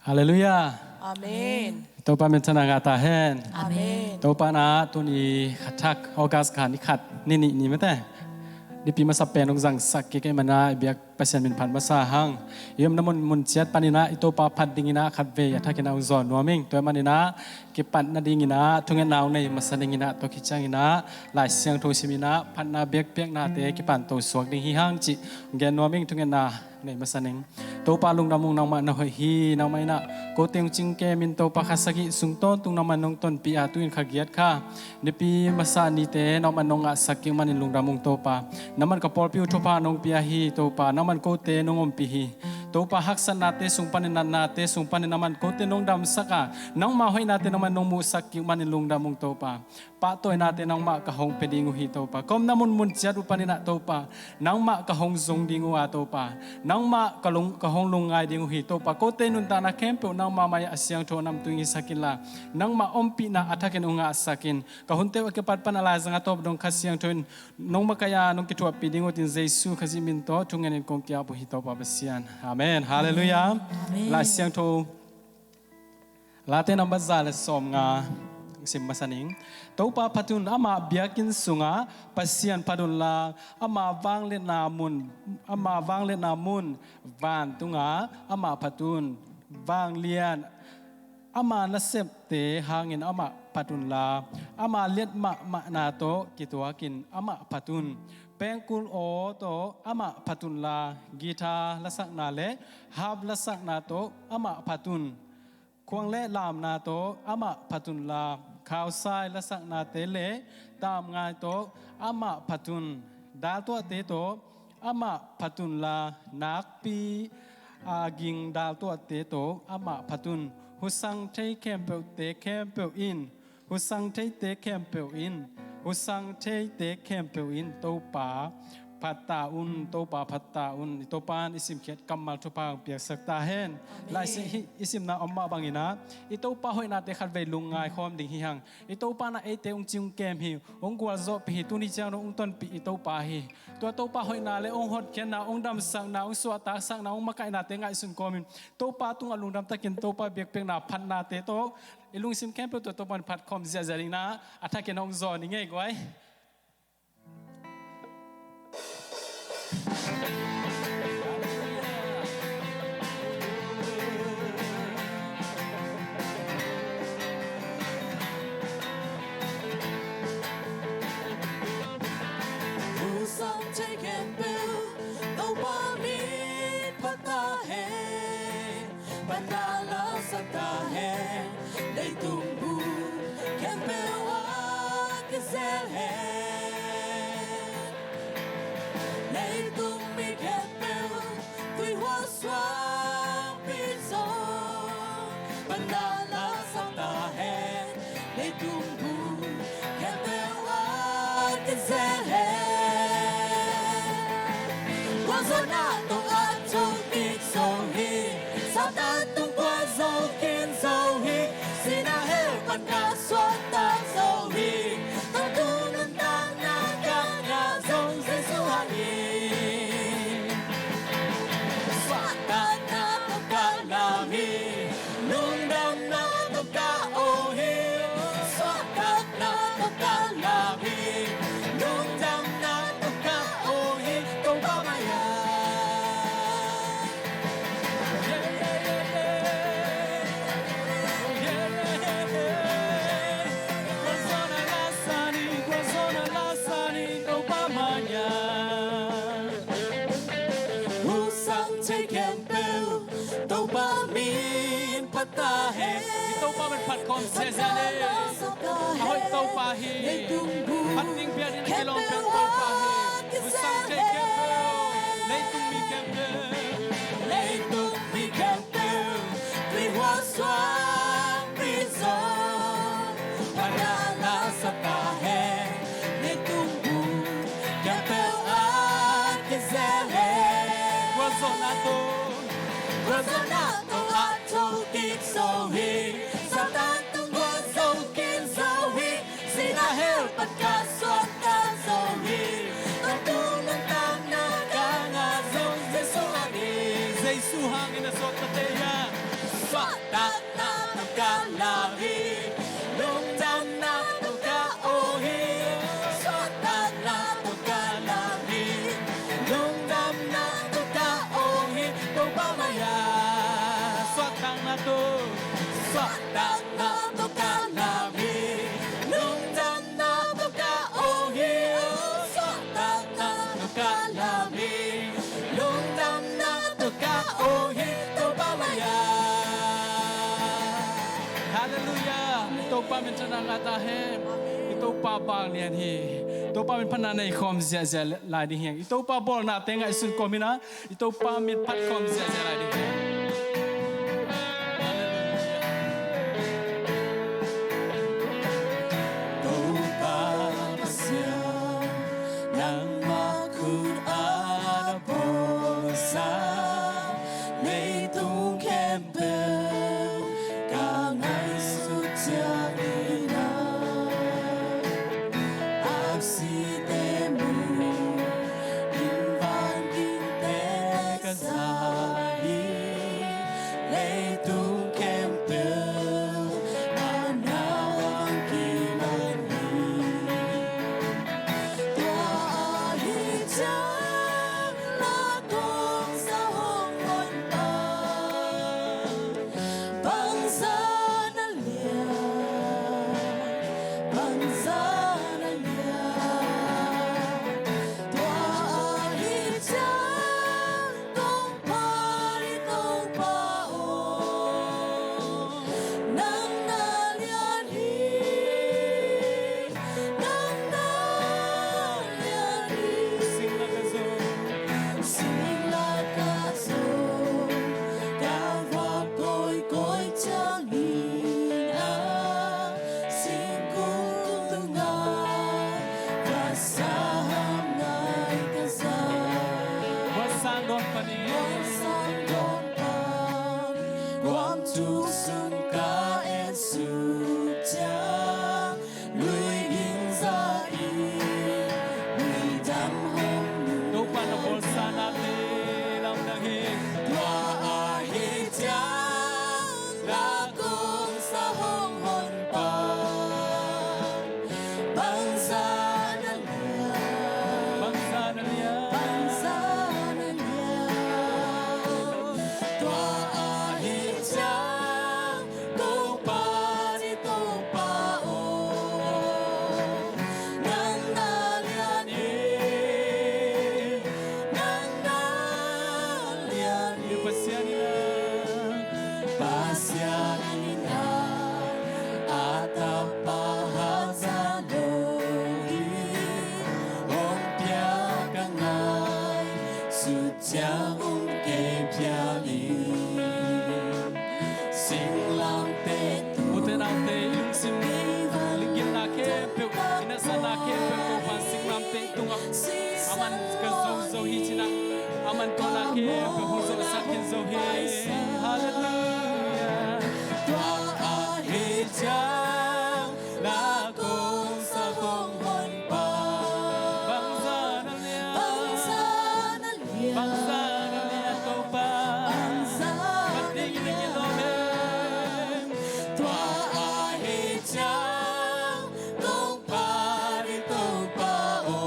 Haleluya. Amen. Topa mentana ngata hen. Amen. Topa na tuni khatak ogas khani khat ni mate. Di pi masa penong jang sak ke mana biak pasien min phan masa hang. Yom namon mun chiat panina itopa phat dingina khat ve yatha kena uzon noming to manina ke pat na dingina thungen naw nei masaningina to kichangina lai siang tho simina phat na bek na te ke pan to suak ding hi hang chi gen noming thungen na nei masaning to pa lung namung nang ma na hoi hi nang mai na ko teng ching ke min to pa khasagi sung ton tung naman nong ton pi a tuin khagiat kha ni pi masa ni te nang man nong a sakki manin lung namung to pa naman ka por piu thopa nong pi a hi to pa naman ko te nongom pi hi to pa haksan nate sung panin nate sung panin naman ko te nong dam saka nang ma hoi nate naman nong mu sakki manin lung namung to pa pa toy nate nang ma ka hong pedingu hi to pa kom namun mun chiat upanin na to pa nang ma ka hong zong dingu a to pa nang ma ka hong lungai dingu hi to pa ko te nun ta na kempo nang ma maya asyang tho nam tuingi sakila nang ma ompi na athaken unga sakin ka hunte wa ke pat panala zanga top dong khasyang thon nong makaya nong kitwa pidingo tin jesu khajimin to thungen kong kya bu hi to pa basian amen hallelujah la syang tho la te number za le som nga sim masaning to pa patun ama biakin sunga pasian padun la ama wang le namun van tunga ama patun wang lian ama nasep te hangin ama patun la ama let ma na to kitwakin ama patun pengkul o to ama patun la gita lasak na le hab lasak na to ama patun kwang le lam na to ama patun laข่าวสายและสักนาเตเลตามงานโตอามาพัตุนดาตัวเตโตอามาพัตุนลานักปีกิงดาตัวเตโตอามาพัตุนหุสังเทแคมเปลเตแคมเปลอินหุสังเทเตแคมเปลอินหุสังเทเตแคมเปลอินโตป่าพัตตาอุนโตปาพัตตาอุนโตปานอิสิมเขียดกัมมัลทุพังเปียกสักตาเฮนลายสิอิสิมนาอมมาบังอินะอิโตปาหอยนาเตขัดเวลุงง่ายคอมดิ่งหิหังอิโตปานาเอเตองจิงเกมหิองกัวโซปีหิตุนิจังองต้นปีอิโตปาหิตัวโตปาหอยนาเลองหดเขียนนาองดำสังนาองสวดตาสังนาองมาไกนาเตงไงสุนคอมินโตปาตุงอลุงดำตะกินโตปาเบียกเปียงนาพันนาเตโตอิลุงซิมแคมเปตัวโตปันพัดคอมเสียจริงนะอัฐเกนองซอนี่ไงก้อยคอมเซซาเน่ahoy to pahi pating pian in elong pen to pahi usang te kempe leitung mi kempe we was swam priso panala sa tahe leitung bu kempe at kezele wazonato ato dik so he Swat ta na tu ka la hi Lung dam na tu ka o hi Swat ta na tu ka la hi Lung dam na tu ka o hi Tu pa maya Swat ta na tu Swat ta na tu ka la hi Lung dam na tu ka o hi Swat ta na tu ka la hi Lung dam na tu ka o hi Tu pa maya Hallelujah Ito pa min chanang atahem Ito pa bang lian hi Ito pa min pananay kom zia zia lai di hiang Ito pa bol na tenga isun komina Ito pa min pat kom zia zia lai di hiang Aman ka zo hi china Aman ko na ke pe hu zo sa kin zo hi Hallelujah Tua a hi cha la kong sa kong hon pa Bang sa na lia Bang sa na lia ko pa Pating na kilo me Tua a hi cha kong pa ri to pa o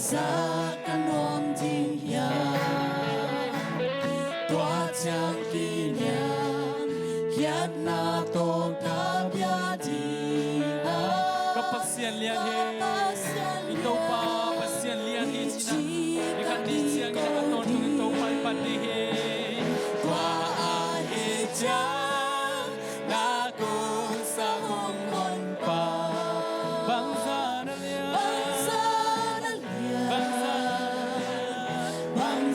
Sa kanon dia tua chang kinya hiat na to ka bia dia kapasian lian he ito pa pasian lian he china ikan di siang ina katon tu ito pa pandi he tua a he cha na ko sa hong hon pa bangsa na lian bang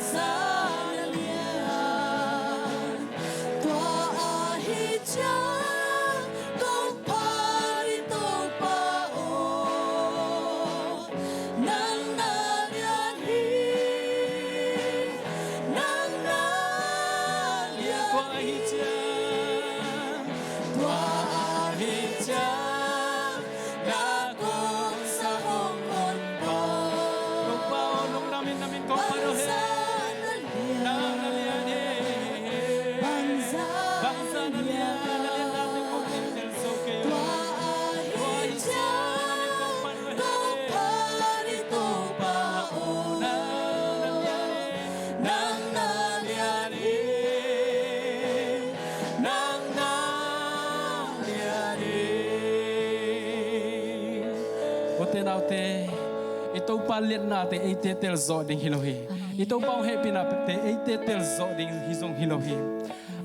ito pa lian na te ite tel zo ding hilohi ito pa he pina te ite tel zo ding hizong hilohi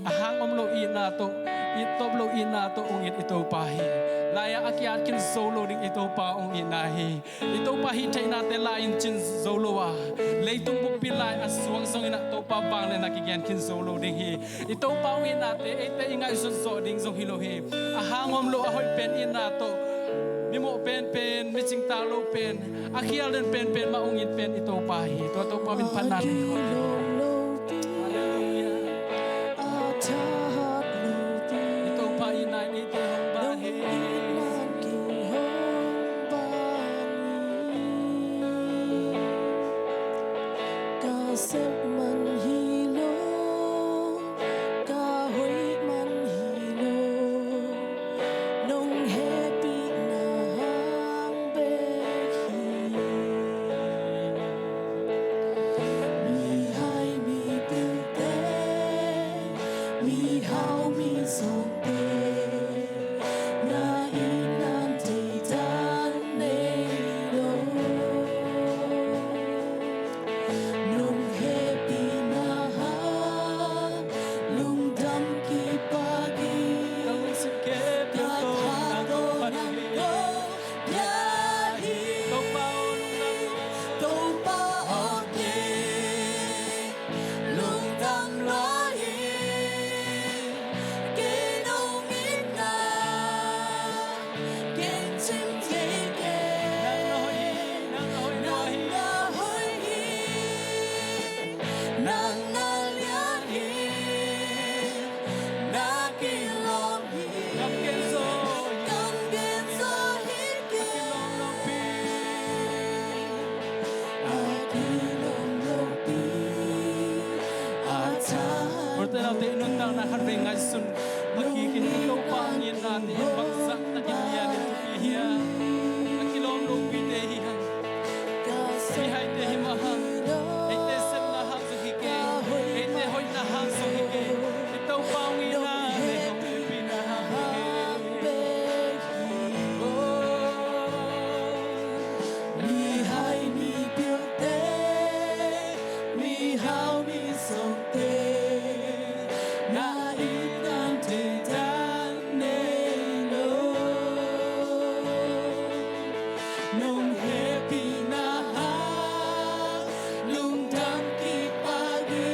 ahang omlo ina to ito lo ina to ungit ito pa hi laya akiat kin solo ding ito pa ung inahi ito pa hi thai na te lain chin solo wa leitung bu pilai aswang song ina to pa bang le nakigen kin solo ding hi ito pa ung ina te ite ingai so zo ding zo hilohi ahang omlo ahoy pen ina to mi mo pen mi ching ta lo pen akhial den pen ma ungin pen ito pa hi to pa min panan ito pa inai ni te hong ba hi Sức mình hi lô ca hối mình hi lô nông happy na hang bê hi mi hai mi tiêu tế mi hao mi song tế na in nan te tan nê lô nung happy na ha lung dam ki pagi nang sikep ta tha to nang go ya hi to pa nung nang to pa o te lung dam lo hi ke nong min na ken chim te ke nang hoi nang na hoi hi nang na lian hi na ki lom hi Kam ken zo kam gen so hi ke long pi a ki lom lo pi a cha Porte na te nun nang na harbe ngai sun makikin ito pa ngin na te bangsa na kinyan ito hiya akilom lo pi te hiya ka si hai te himahang ite sem na hang so hike ite hoi na hang so hike ito pa ngin na te hong pi na hang be mi hai mi piu te mi hao mi song te na in nan te tan ne lo nong happy na ha lung dam ki pagi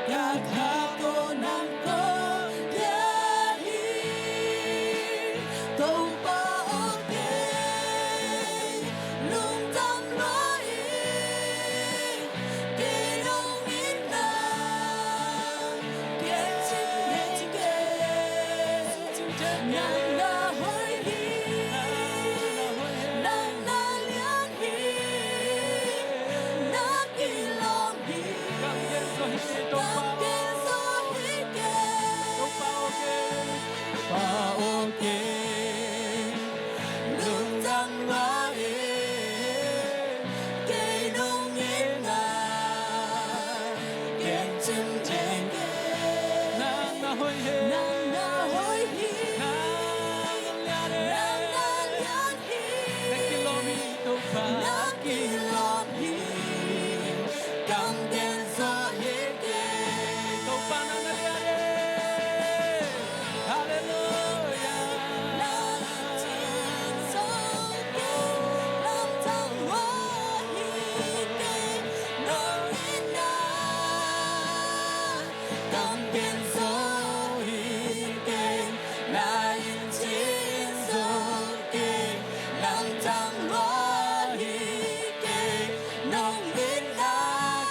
ka kha ko nam ko ya hi to pa o ke lung dam lo hi ke nong in na ke chi ke nang na hoi hi nang na lian hi na ki lom hi Kam ken zo hike to pa kam gen so hi ke to pa okay pa o ke lung dang la hi ke nong in na ke chim chen ke nang na hoi he nang na hoi hi nang lia re nang na lian hi te kilomi to pa na ki lom hi kam gen so hi ke to pa nang lia re hallelujah nang chin so ke nam tang wa hi ke nong in na kam gen so hi ke na in chin so ke nam tang wa hi ke nong in na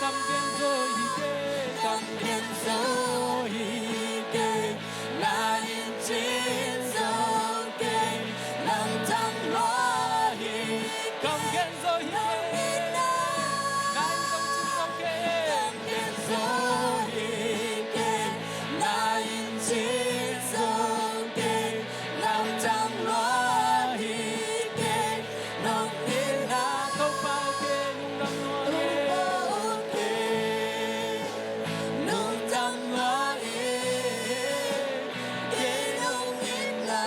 kam ken zo hike kam gen so hi ke na in chin so ke nam tang wa hi kam ken zo hike in na nang dong chin zo ke kam gen so hi ke na in chin so ke nam tang wa hi ke nong in na to pa okay nung dam no re nung tam wa ke nong in la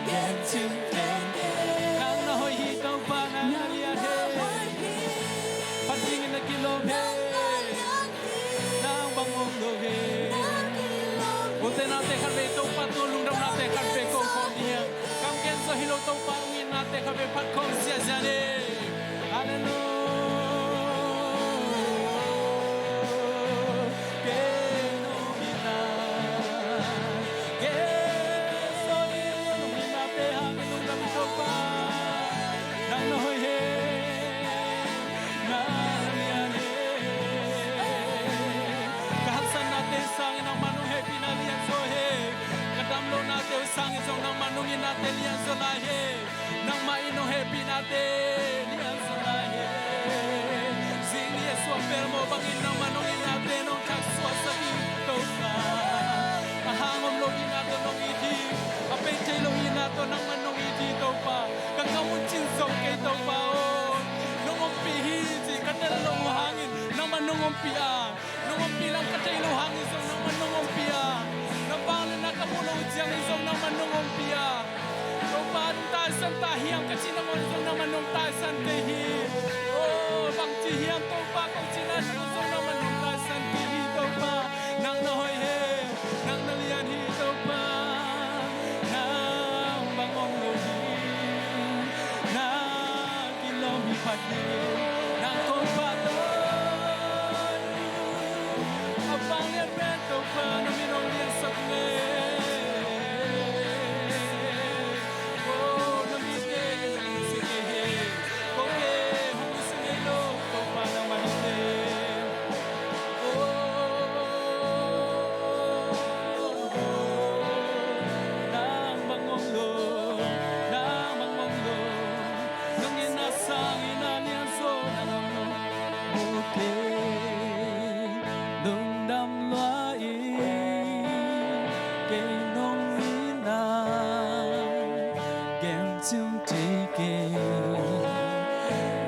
ke chim ten ke nang na hoi hi te ko be pat kom sia jane hallelujah ke no mina ke so no mina pe hang no dam to pa nang no he na ya ne kahasan natin sang nang manong happy na lian so he kadam lo natin sang isong nang manong natin lian so la he nang maino happy natin lian so la he sing yeso permo bangin nang manong natin nong kakswa sa ito ka ahangom lo natin nong iti apay chay lo natin nang manong iti to pa kakamun chinsong kay to pa o nung umpihi si kadalong hangin nang manong umpia nung umpilang katay lo hangin so nang manong umpia nabangin na kamulong siyang isong nang manong umpia kung paano tayo sa tahiyang kasi naman isong nang manong tayo sa tehi oh bang tihiyang to pa kung sinasyon so nang manong tayo sa tehi to pa nang nahoy he nang nalian hito pa nang bangong lohin nang kilomi patin nang kumpatoy abang evento pa na minong liyan sa kle oh namite sige koke humusing ilo to pa na mahite nang bangong lo nang inasang inalian so nang okay nung đam loài cây nông ina kem chung chỉ kê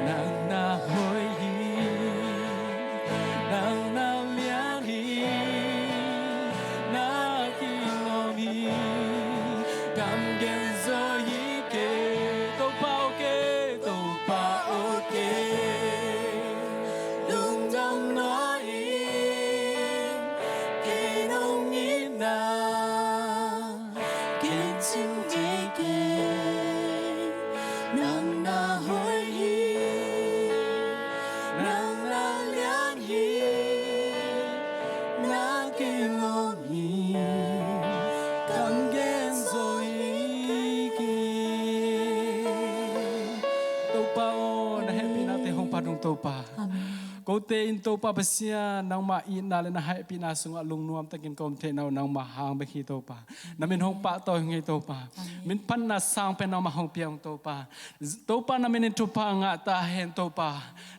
nàng na hoi hi nàng na liang hi na ki ngom hi cam gen zo hi kê tô pa ok lung dong nói kê nông ina kê chim đi kê nàng na hoi hi nàng na lian hi na kê ngom hi cam gen zo hi kê tô pa o na happy na te hong pa dung tô pa cô te in tô pa pasia nang ma in na le na happy na sunga lung nuam takin kom te nau nang ma hang be khi tô pa na min hong pa to ngai tô pa min pan na sang pe nang ma hong piang tô pa na min tu pa nga ta hen tô pa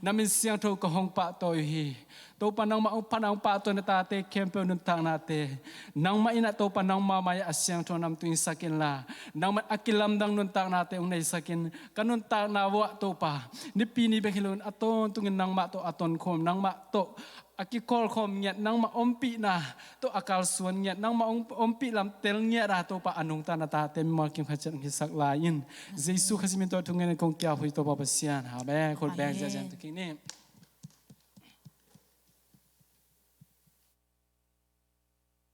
na min siang to ko hong pa to hi tô pa nang ma pa nang pa to na ta te kem pe nun tang na te nang ma ina tô pa nang ma maya asyang to nam tuin sakin la nang ma akilam dang nun tang na te ung nei sakin kanun ta na wa tô pa ni pi ni be hilun aton tungin nang ma to aton khom nang ma to akikol khom nyat nang ma ompi na to akal suan nyat nang ma ompi lam tel nya ra to pa anung ta na ta te ma kim khachan ki sak lain jesu khasimin to tungen kong kya hui to pa pasian ha be khol bang ja jan to ki ni